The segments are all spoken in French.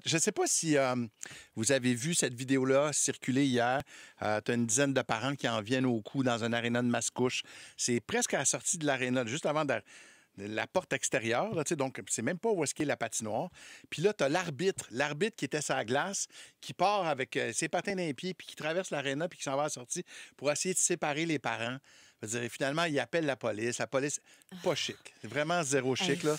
Je ne sais pas si vous avez vu cette vidéo-là circuler hier. Tu as une dizaine de parents qui en viennent au cou dans un aréna de Mascouche. C'est presque à la sortie de l'aréna, juste avant de la porte extérieure. Là, donc, c'est même pas où est-ce qu'est la patinoire. Puis là, tu as l'arbitre qui était sur la glace, qui part avec ses patins dans les pieds, puis qui traverse l'aréna, puis qui s'en va à la sortie pour essayer de séparer les parents. Je veux dire, finalement, il appelle la police. La police, pas chic. C'est vraiment zéro chic, là.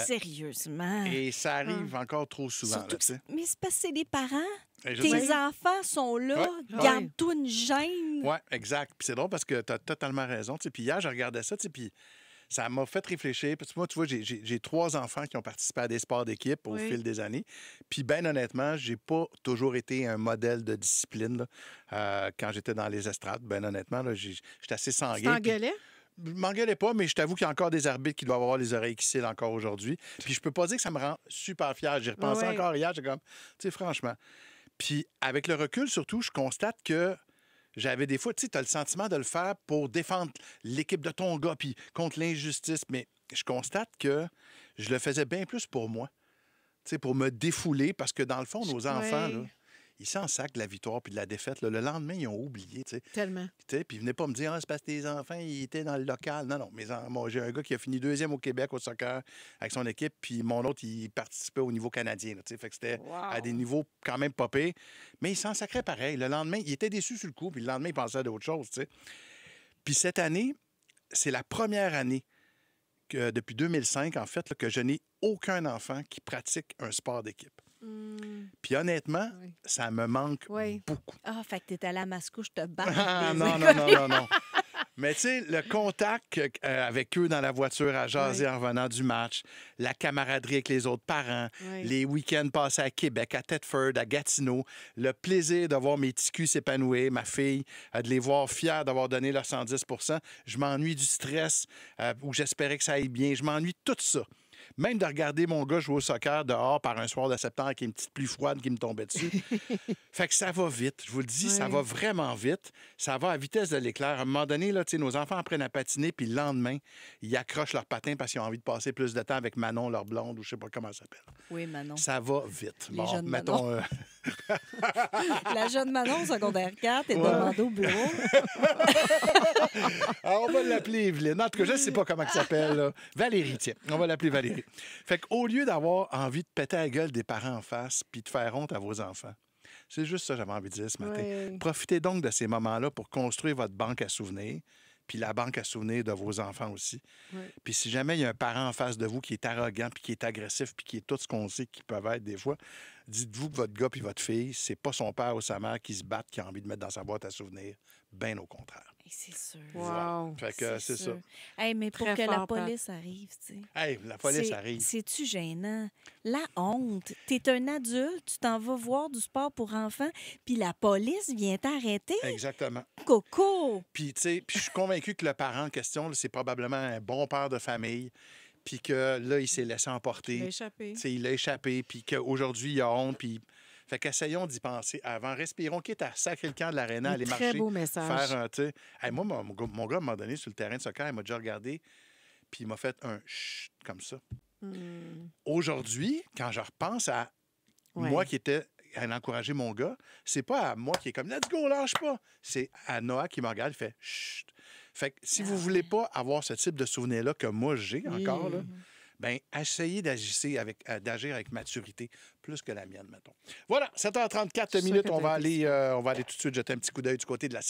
Sérieusement. Et ça arrive encore trop souvent. Surtout Là, mais c'est parce que c'est des parents. je Tes sais. enfants sont là. Ouais. Garde-toi une gêne. Oui, exact. Puis c'est drôle parce que tu as totalement raison. Puis hier, je regardais ça, puis ça m'a fait réfléchir. Parce que moi, tu vois, j'ai 3 enfants qui ont participé à des sports d'équipe au fil des années. Puis bien honnêtement, j'ai pas toujours été un modèle de discipline là, quand j'étais dans les estrades. Bien honnêtement, j'étais assez sanguin. Tu t'engueulais? Je m'engueulais pas, mais je t'avoue qu'il y a encore des arbitres qui doivent avoir les oreilles qui cillent encore aujourd'hui. Puis je peux pas dire que ça me rend super fier. J'y repensais encore hier. J'étais comme, tu sais, franchement. Puis avec le recul, surtout, je constate que j'avais des fois, tu sais, tu as le sentiment de le faire pour défendre l'équipe de ton gars, puis contre l'injustice. Mais je constate que je le faisais bien plus pour moi. Tu sais, pour me défouler, parce que dans le fond, nos enfants, là, ils s'en sacent de la victoire puis de la défaite. Là. Le lendemain, ils ont oublié. Tu sais. Tellement. Puis ils venaient pas me dire, ah, c'est parce que tes enfants, ils étaient dans le local. Non, non. Moi, j'ai un gars qui a fini 2e au Québec au soccer avec son équipe, puis mon autre, il participait au niveau canadien. Là, fait que c'était à des niveaux quand même pas pires. Mais il s'en sacrait pareil. Le lendemain, il était déçu sur le coup, puis le lendemain, il pensait à d'autres choses. Tu sais. Puis cette année, c'est la première année depuis 2005, en fait, là, que je n'ai aucun enfant qui pratique un sport d'équipe. Puis honnêtement, ça me manque beaucoup. Ah, fait que t'es allé à Mascouche te battre. Ah, non. Mais tu sais, le contact avec eux dans la voiture à jaser en revenant du match, la camaraderie avec les autres parents, les week-ends passés à Québec, à Thetford, à Gatineau, le plaisir de voir mes petits culs s'épanouir, ma fille, de les voir fiers d'avoir donné leur 110 %. Je m'ennuie du stress où j'espérais que ça aille bien. Je m'ennuie de tout ça. Même de regarder mon gars jouer au soccer dehors par un soir de septembre avec une petite pluie froide qui me tombait dessus. Fait que ça va vite. Je vous le dis, ça va vraiment vite. Ça va à vitesse de l'éclair. À un moment donné, là, nos enfants apprennent à patiner, puis le lendemain, ils accrochent leurs patins parce qu'ils ont envie de passer plus de temps avec Manon, leur blonde, ou je sais pas comment ça s'appelle. Oui, Manon. Ça va vite. Les jeunes mettons... La jeune Manon, secondaire 4, est demandée au bureau. Alors, on va l'appeler Evelyne. En tout cas, je ne sais pas comment elle s'appelle. Là. Valérie, tiens. On va l'appeler Valérie. Fait qu'au lieu d'avoir envie de péter la gueule des parents en face puis de faire honte à vos enfants, c'est juste ça que j'avais envie de dire ce matin. Profitez donc de ces moments-là pour construire votre banque à souvenirs, puis la banque à souvenirs de vos enfants aussi. Puis si jamais il y a un parent en face de vous qui est arrogant, puis qui est agressif, puis qui est tout ce qu'on sait qu'ils peuvent être des fois, dites-vous que votre gars puis votre fille, c'est pas son père ou sa mère qui se battent, qui a envie de mettre dans sa boîte à souvenirs. Bien au contraire. C'est sûr. Wow. Fait que c'est ça. Hey, mais pour Très que la fort, Pat. police arrive, tu sais. Hey, la police arrive. C'est-tu gênant? La honte. T'es un adulte, tu t'en vas voir du sport pour enfants, puis la police vient t'arrêter. Exactement. Coco! Puis, tu sais, je suis convaincu que le parent en question, là, c'est probablement un bon père de famille, puis que là, il s'est laissé emporter. Il a échappé. Tu sais, il a échappé, puis qu'aujourd'hui, il a honte, puis... Fait qu'essayons d'y penser avant. Respirons, quitte à sacrer le camp de l'aréna, aller marcher. Très beau message. Faire un, tu sais... Hey, moi, mon gars, à un moment donné, sur le terrain de soccer, il m'a déjà regardé, puis il m'a fait un chut, comme ça. Aujourd'hui, quand je repense à moi qui étais à encourager mon gars, c'est pas à moi qui est comme « Let's go, lâche pas! » C'est à Noah qui me regarde, il fait « Chut! » Fait que si vous voulez pas avoir ce type de souvenir-là que moi j'ai encore, là, bien, essayez d'agir avec maturité, plus que la mienne, mettons. Voilà, 7h34 minutes, on va aller tout de suite jeter un petit coup d'œil du côté de la circulation.